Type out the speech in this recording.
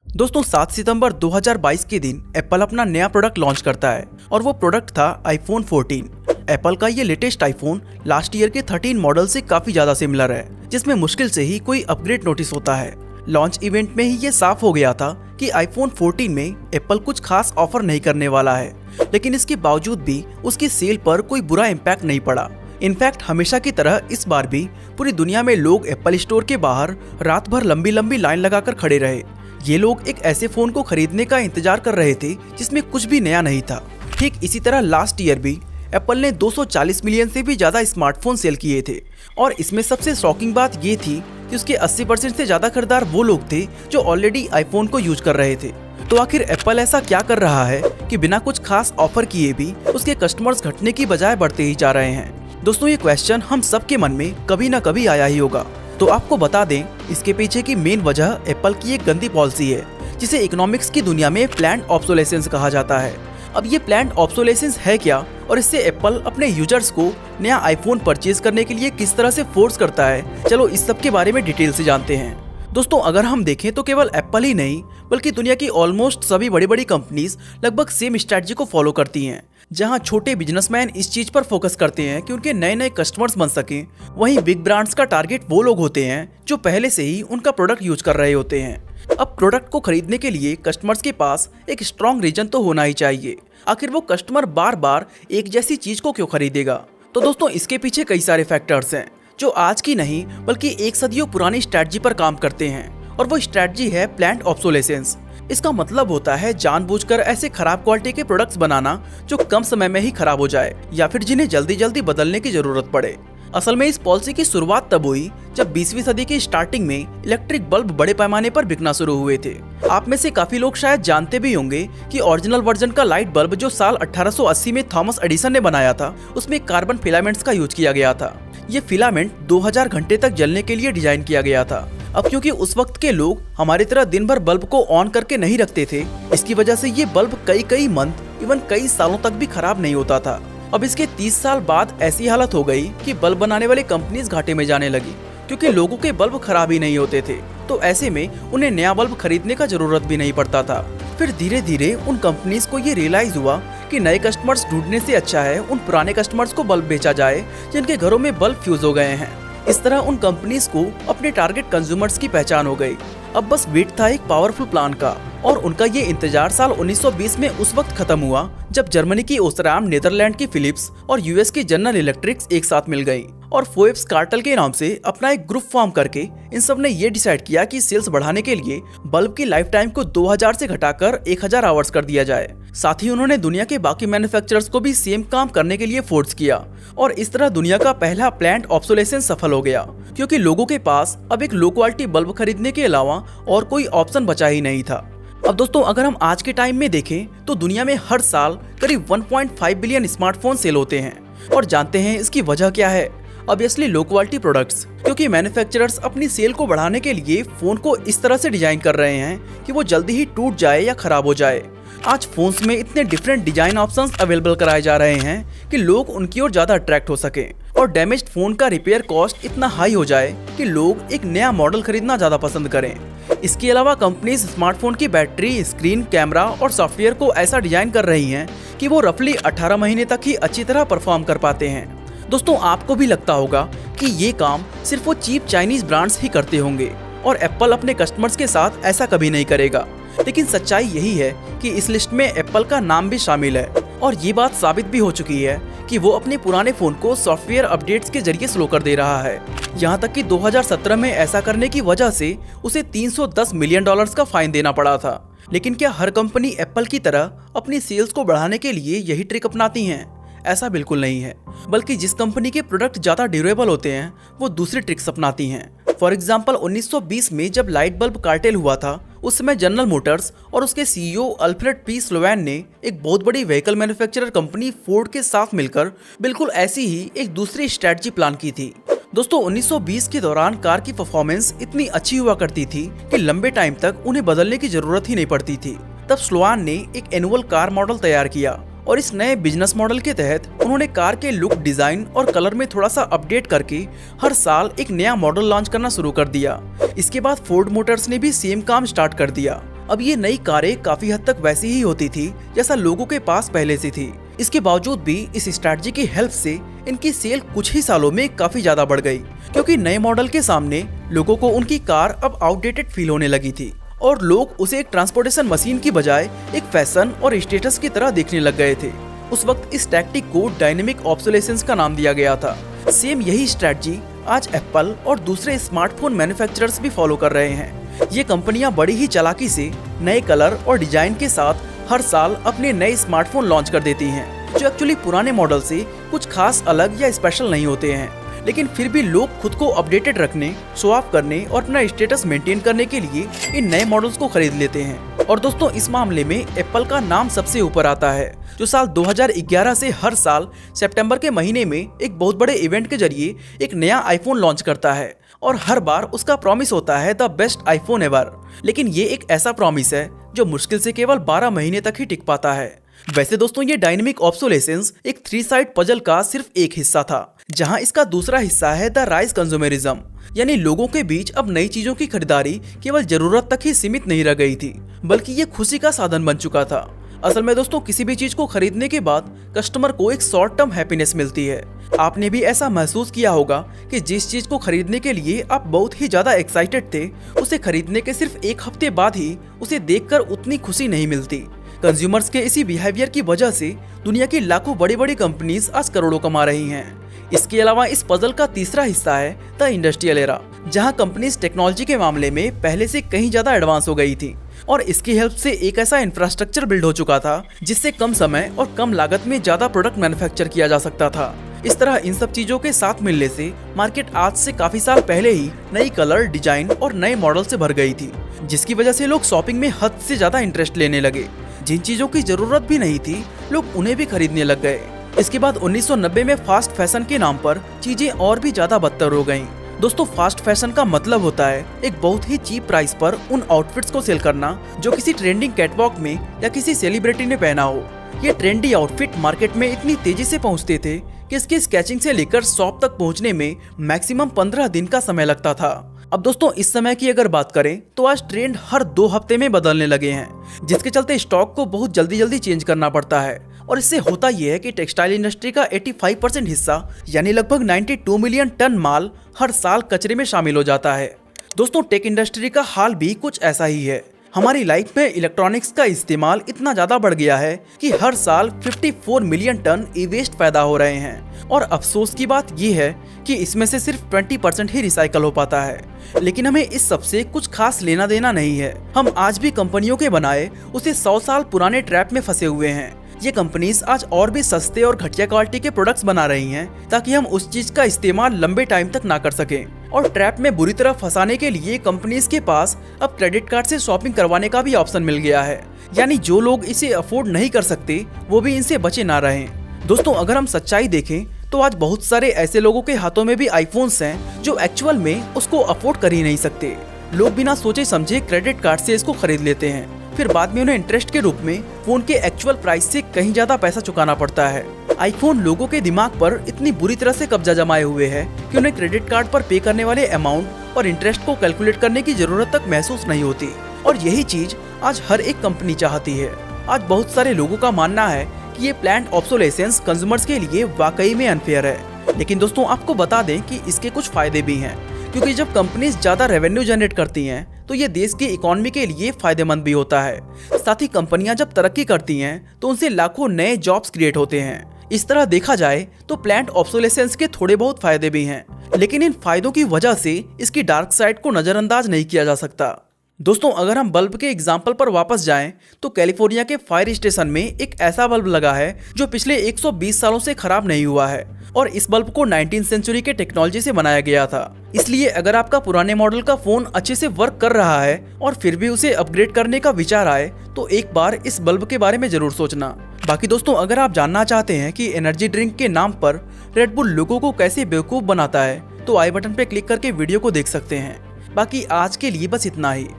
दोस्तों 7 सितंबर 2022 के दिन एप्पल अपना नया प्रोडक्ट लॉन्च करता है और वो प्रोडक्ट था आईफोन 14। एप्पल का ये लेटेस्ट आईफोन लास्ट ईयर के 13 मॉडल से काफी ज्यादा सिमिलर है, जिसमें मुश्किल से ही कोई अपग्रेड नोटिस होता है। लॉन्च इवेंट में ही ये साफ हो गया था कि आईफोन 14 में एप्पल कुछ खास ऑफर नहीं करने वाला है, लेकिन इसके बावजूद भी उसकी सेल पर कोई बुरा इम्पैक्ट नहीं पड़ा। इनफैक्ट हमेशा की तरह इस बार भी पूरी दुनिया में लोग एप्पल स्टोर के बाहर रात भर लंबी लंबी लाइन लगाकर खड़े रहे। ये लोग एक ऐसे फोन को खरीदने का इंतजार कर रहे थे जिसमें कुछ भी नया नहीं था। ठीक इसी तरह लास्ट ईयर भी एप्पल ने 240 मिलियन से भी ज्यादा स्मार्टफोन सेल किए थे, और इसमें सबसे शॉकिंग बात ये थी कि उसके 80% से ज्यादा खरीदार वो लोग थे जो ऑलरेडी आईफोन को यूज कर रहे थे। तो आखिर एप्पल ऐसा क्या कर रहा है कि बिना कुछ खास ऑफर किए भी उसके कस्टमर्स घटने की बजाय बढ़ते ही जा रहे हैं? दोस्तों, ये क्वेश्चन हम सबके मन में कभी ना कभी आया ही होगा। तो आपको बता दें, इसके पीछे की मेन वजह एप्पल की एक गंदी पॉलिसी है, जिसे इकोनॉमिक्स की दुनिया में प्लान्ड ऑब्सोलेसेंस कहा जाता है। अब ये प्लान्ड ऑब्सोलेसेंस है क्या, और इससे एप्पल अपने यूजर्स को नया आईफोन परचेज करने के लिए किस तरह से फोर्स करता है, चलो इस सब के बारे में डिटेल से जानते हैं। दोस्तों, अगर हम देखें तो केवल एप्पल ही नहीं बल्कि दुनिया की ऑलमोस्ट सभी बड़ी बड़ी कंपनीज लगभग सेम स्ट्रेटजी को फॉलो करती हैं। जहां छोटे बिजनेसमैन इस चीज पर फोकस करते हैं कि उनके नए नए कस्टमर्स बन सकें, वहीं बिग ब्रांड्स का टारगेट वो लोग होते हैं जो पहले से ही उनका प्रोडक्ट यूज कर रहे होते हैं। अब प्रोडक्ट को खरीदने के लिए कस्टमर्स के पास एक स्ट्रॉन्ग रीजन तो होना ही चाहिए। आखिर वो कस्टमर बार बार एक जैसी चीज को क्यों खरीदेगा? तो दोस्तों, इसके पीछे कई सारे फैक्टर्स हैं जो आज की नहीं बल्कि एक सदियों पुरानी स्ट्रेटजी पर काम करते हैं, और वो स्ट्रेटजी है प्लान्ड ऑब्सोलेसेंस। इसका मतलब होता है जानबूझकर ऐसे खराब क्वालिटी के प्रोडक्ट्स बनाना जो कम समय में ही खराब हो जाए या फिर जिन्हें जल्दी जल्दी बदलने की जरूरत पड़े। असल में इस पॉलिसी की शुरुआत तब हुई जब 20वीं सदी की स्टार्टिंग में इलेक्ट्रिक बल्ब बड़े पैमाने पर बिकना शुरू हुए थे। आप में से काफी लोग शायद जानते भी होंगे कि ओरिजिनल वर्जन का लाइट बल्ब जो साल 1880 में थॉमस एडिसन ने बनाया था, उसमें कार्बन फिलामेंट्स का यूज किया गया था। ये फिलामेंट 2000 घंटे तक जलने के लिए डिजाइन किया गया था। अब क्योंकि उस वक्त के लोग हमारी तरह दिन भर बल्ब को ऑन करके नहीं रखते थे, इसकी वजह से ये बल्ब कई मंथ इवन कई सालों तक भी खराब नहीं होता था। अब इसके 30 साल बाद ऐसी हालत हो गई कि बल्ब बनाने वाली कंपनीज घाटे में जाने लगी, क्योंकि लोगों के बल्ब खराब ही नहीं होते थे। तो ऐसे में उन्हें नया बल्ब खरीदने का जरूरत भी नहीं पड़ता था। फिर धीरे धीरे उन कंपनीज को ये रियलाइज हुआ कि नए कस्टमर्स ढूंढने से अच्छा है उन पुराने कस्टमर्स को बल्ब बेचा जाए जिनके घरों में बल्ब फ्यूज हो गए हैं। इस तरह उन कंपनीज को अपने टारगेट कंज्यूमर्स की पहचान हो गई। अब बस वेट था एक पावरफुल प्लान का, और उनका ये इंतजार साल 1920 में उस वक्त खत्म हुआ जब जर्मनी की ओस्राम, नेदरलैंड की फिलिप्स और यूएस की जनरल इलेक्ट्रिक्स एक साथ मिल गई और फोएब्स कार्टेल के नाम से अपना एक ग्रुप फॉर्म करके इन सब ने ये डिसाइड किया कि सेल्स बढ़ाने के लिए बल्ब की लाइफ टाइम को 2000 से घटाकर 1000 आवर्स कर दिया जाए। साथ ही उन्होंने दुनिया के बाकी मैन्युफैक्चरर्स को भी सेम काम करने के लिए फोर्स किया, और इस तरह दुनिया का पहला प्लान्ड ऑब्सोलेसेंस सफल हो गया, क्योंकि लोगों के पास अब एक लो क्वालिटी बल्ब खरीदने के अलावा और कोई ऑप्शन बचा ही नहीं था। अब दोस्तों, अगर हम आज के टाइम में देखें तो दुनिया में हर साल करीब 1.5 बिलियन स्मार्टफोन सेल होते हैं, और जानते हैं इसकी वजह क्या है? ऑब्वियसली लो क्वालिटी प्रोडक्ट्स, क्योंकि मैन्युफैक्चरर्स अपनी सेल को बढ़ाने के लिए फोन को इस तरह से डिजाइन कर रहे हैं कि वो जल्दी ही टूट जाए या खराब हो जाए। आज फोन्स में इतने डिफरेंट डिजाइन ऑप्शंस अवेलेबल कराए जा रहे हैं कि लोग उनकी ओर ज्यादा अट्रैक्ट हो सके, और डैमेज्ड फोन का रिपेयर कॉस्ट इतना हाई हो जाए कि लोग एक नया मॉडल खरीदना ज्यादा पसंद करें। इसके अलावा कंपनीज स्मार्टफोन की बैटरी, स्क्रीन, कैमरा और सॉफ्टवेयर को ऐसा डिजाइन कर रही हैं कि वो रफली 18 महीने तक ही अच्छी तरह परफॉर्म कर पाते हैं। दोस्तों, आपको भी लगता होगा कि ये काम सिर्फ वो चीप चाइनीज ब्रांड्स ही करते होंगे और एप्पल अपने कस्टमर्स के साथ ऐसा कभी नहीं करेगा, लेकिन सच्चाई यही है कि इस लिस्ट में एप्पल का नाम भी शामिल है, और ये बात साबित भी हो चुकी है कि वो अपने पुराने फोन को सॉफ्टवेयर अपडेट्स के जरिए स्लो कर दे रहा है। यहाँ तक कि 2017 में ऐसा करने की वजह से उसे $310 मिलियन का फाइन देना पड़ा था। लेकिन क्या हर कंपनी एप्पल की तरह अपनी सेल्स को बढ़ाने के लिए यही ट्रिक अपनाती हैं? ऐसा बिल्कुल नहीं है, बल्कि जिस कंपनी के प्रोडक्ट ज्यादा ड्यूरेबल होते हैं वो दूसरी ट्रिक्स अपनाती हैं। फॉर एग्जाम्पल 1920 में जब लाइट बल्ब कार्टेल हुआ था, उस समय जनरल मोटर्स और उसके सीईओ अल्फ्रेड पी स्लोवान ने एक बहुत बड़ी व्हीकल मैन्युफैक्चरर कंपनी फोर्ड के साथ मिलकर बिल्कुल ऐसी ही एक दूसरी स्ट्रेटजी प्लान की थी। दोस्तों, 1920 के दौरान कार की परफॉर्मेंस इतनी अच्छी हुआ करती थी कि लंबे टाइम तक उन्हें बदलने की जरूरत ही नहीं पड़ती थी। तब स्लोवान ने एक एनुअल कार मॉडल तैयार किया, और इस नए बिजनेस मॉडल के तहत उन्होंने कार के लुक, डिजाइन और कलर में थोड़ा सा अपडेट करके हर साल एक नया मॉडल लॉन्च करना शुरू कर दिया। इसके बाद फोर्ड मोटर्स ने भी सेम काम स्टार्ट कर दिया। अब ये नई कारें काफी हद तक वैसी ही होती थी जैसा लोगों के पास पहले से थी। इसके बावजूद भी इस स्ट्रैटेजी की हेल्प से इनकी सेल कुछ ही सालों में काफी ज्यादा बढ़ गई, क्योंकि नए मॉडल के सामने लोगों को उनकी कार अब आउटडेटेड फील होने लगी थी और लोग उसे एक ट्रांसपोर्टेशन मशीन की बजाय एक फैशन और स्टेटस की तरह देखने लग गए थे। उस वक्त इस टैक्टिक को डायनेमिक ऑब्सोलेसेंस का नाम दिया गया था। सेम यही स्ट्रैटेजी आज एप्पल और दूसरे स्मार्टफोन मैन्युफैक्चरर्स भी फॉलो कर रहे हैं। ये कंपनियां बड़ी ही चालाकी से नए कलर और डिजाइन के साथ हर साल अपने नए स्मार्टफोन लॉन्च कर देती हैं, जो एक्चुअली पुराने मॉडल से कुछ खास अलग या स्पेशल नहीं होते हैं, लेकिन फिर भी लोग खुद को अपडेटेड रखने, शो ऑफ करने और अपना स्टेटस मेंटेन करने के लिए इन नए मॉडल्स को खरीद लेते हैं। और दोस्तों, इस मामले में एप्पल का नाम सबसे ऊपर आता है, जो साल 2011 से हर साल सितंबर के महीने में एक बहुत बड़े इवेंट के जरिए एक नया आईफोन लॉन्च करता है और हर बार उसका प्रॉमिस होता है द बेस्ट आईफोन एवर। लेकिन ये एक ऐसा प्रॉमिस है जो मुश्किल से केवल 12 महीने तक ही टिक पाता है। वैसे दोस्तों, ये डायनेमिक ऑब्सोलेसेंस एक 3 साइड पजल का सिर्फ एक हिस्सा था, जहां इसका दूसरा हिस्सा है द राइज कंज्यूमरिज्म, यानी लोगों के बीच अब नई चीजों की खरीदारी केवल जरूरत तक ही सीमित नहीं रह गई थी, बल्कि ये खुशी का साधन बन चुका था। असल में दोस्तों, किसी भी चीज को खरीदने के बाद कस्टमर को एक शॉर्ट टर्म हैप्पीनेस मिलती है। आपने भी ऐसा महसूस किया होगा कि जिस चीज को खरीदने के लिए आप बहुत ही ज्यादा एक्साइटेड थे, उसे खरीदने के सिर्फ एक हफ्ते बाद ही उसे देखकर उतनी खुशी नहीं मिलती। कंज्यूमर्स के इसी बिहेवियर की वजह से दुनिया की लाखों बड़ी बड़ी कंपनीज आज करोड़ों कमा रही हैं। इसके अलावा इस पजल का तीसरा हिस्सा है द इंडस्ट्रियल एरा, जहां कंपनीज टेक्नोलॉजी के मामले में पहले से कहीं ज्यादा एडवांस हो गई थी और इसकी हेल्प से एक ऐसा इंफ्रास्ट्रक्चर बिल्ड हो चुका था जिससे कम समय और कम लागत में ज्यादा प्रोडक्ट मैन्युफैक्चर किया जा सकता था। इस तरह इन सब चीजों के साथ मिलने से मार्केट आज से काफी साल पहले ही नई कलर, डिजाइन और नए मॉडल से भर गई थी, जिसकी वजह से लोग शॉपिंग में हद से ज्यादा इंटरेस्ट लेने लगे। जिन चीजों की जरूरत भी नहीं थी, लोग उन्हें भी खरीदने लग गए। इसके बाद 1990 में फास्ट फैशन के नाम पर चीजें और भी ज्यादा बदतर हो गईं। दोस्तों, फास्ट फैशन का मतलब होता है एक बहुत ही चीप प्राइस पर उन आउटफिट्स को सेल करना जो किसी ट्रेंडिंग कैटवॉक में या किसी सेलिब्रिटी ने पहना हो। ये ट्रेंडी आउटफिट मार्केट में इतनी तेजी से पहुंचते थे कि इसके स्केचिंग से लेकर शॉप तक पहुंचने में मैक्सिमम 15 दिन का समय लगता था। अब दोस्तों, इस समय की अगर बात करें तो आज ट्रेंड हर 2 हफ्ते में बदलने लगे हैं, जिसके चलते स्टॉक को बहुत जल्दी चेंज करना पड़ता है। और इससे होता यह है कि टेक्सटाइल इंडस्ट्री का 85% हिस्सा यानी लगभग 92 मिलियन टन माल हर साल कचरे में शामिल हो जाता है। दोस्तों, टेक इंडस्ट्री का हाल भी कुछ ऐसा ही है। हमारी लाइफ में इलेक्ट्रॉनिक्स का इस्तेमाल इतना ज्यादा बढ़ गया है कि हर साल 54 मिलियन टन ई वेस्ट पैदा हो रहे हैं और अफसोस की बात यह है कि इसमें से सिर्फ 20% ही रिसाइकल हो पाता है। लेकिन हमें इस सब से कुछ खास लेना देना नहीं है। हम आज भी कंपनियों के बनाए उसे 100 साल पुराने ट्रैप में फंसे हुए हैं। ये कंपनीज आज और भी सस्ते और घटिया क्वालिटी के प्रोडक्ट्स बना रही हैं ताकि हम उस चीज का इस्तेमाल लंबे टाइम तक ना कर सकें। और ट्रैप में बुरी तरह फंसाने के लिए कंपनीज के पास अब क्रेडिट कार्ड से शॉपिंग करवाने का भी ऑप्शन मिल गया है, यानी जो लोग इसे अफोर्ड नहीं कर सकते वो भी इनसे बचे ना रहें। दोस्तों, अगर हम सच्चाई देखें तो आज बहुत सारे ऐसे लोगों के हाथों में भी आईफोन्स हैं जो एक्चुअल में उसको अफोर्ड कर ही नहीं सकते। लोग बिना सोचे समझे क्रेडिट कार्ड से इसको खरीद लेते हैं, फिर बाद में उन्हें इंटरेस्ट के रूप में फोन के एक्चुअल प्राइस से कहीं ज्यादा पैसा चुकाना पड़ता है। आईफोन लोगों के दिमाग पर इतनी बुरी तरह से कब्जा जमाए हुए है कि उन्हें क्रेडिट कार्ड पर पे करने वाले अमाउंट और इंटरेस्ट को कैलकुलेट करने की जरूरत तक महसूस नहीं होती। और यही चीज आज हर एक कंपनी चाहती है। आज बहुत सारे लोगों का मानना है कि ये प्लान्ड ऑब्सोलेसेंस कंज्यूमर्स के लिए वाकई में अनफेयर है। लेकिन दोस्तों, आपको बता दें कि इसके कुछ फायदे भी हैं, क्योंकि जब कंपनीज ज्यादा रेवेन्यू जनरेट करती हैं तो ये देश की इकोनॉमी के लिए फायदेमंद भी होता है। साथ ही कंपनियां जब तरक्की करती हैं तो उनसे लाखों नए जॉब्स क्रिएट होते हैं। इस तरह देखा जाए तो प्लान्ड ऑब्सोलेसेंस के थोड़े बहुत फायदे भी हैं, लेकिन इन फायदों की वजह से इसकी डार्क साइड को नजरअंदाज नहीं किया जा सकता। दोस्तों, अगर हम बल्ब के एग्जाम्पल पर वापस जाएं तो कैलिफोर्निया के फायर स्टेशन में एक ऐसा बल्ब लगा है जो पिछले 120 सालों से खराब नहीं हुआ है और इस बल्ब को 19वीं सेंचुरी के टेक्नोलॉजी से बनाया गया था। इसलिए अगर आपका पुराने मॉडल का फोन अच्छे से वर्क कर रहा है और फिर भी उसे अपग्रेड करने का विचार आए तो एक बार इस बल्ब के बारे में जरूर सोचना। बाकी दोस्तों, अगर आप जानना चाहते हैं कि एनर्जी ड्रिंक के नाम पर रेड बुल लोगों को कैसे बेवकूफ बनाता है तो आई बटन पे क्लिक करके वीडियो को देख सकते हैं। बाकी आज के लिए बस इतना ही।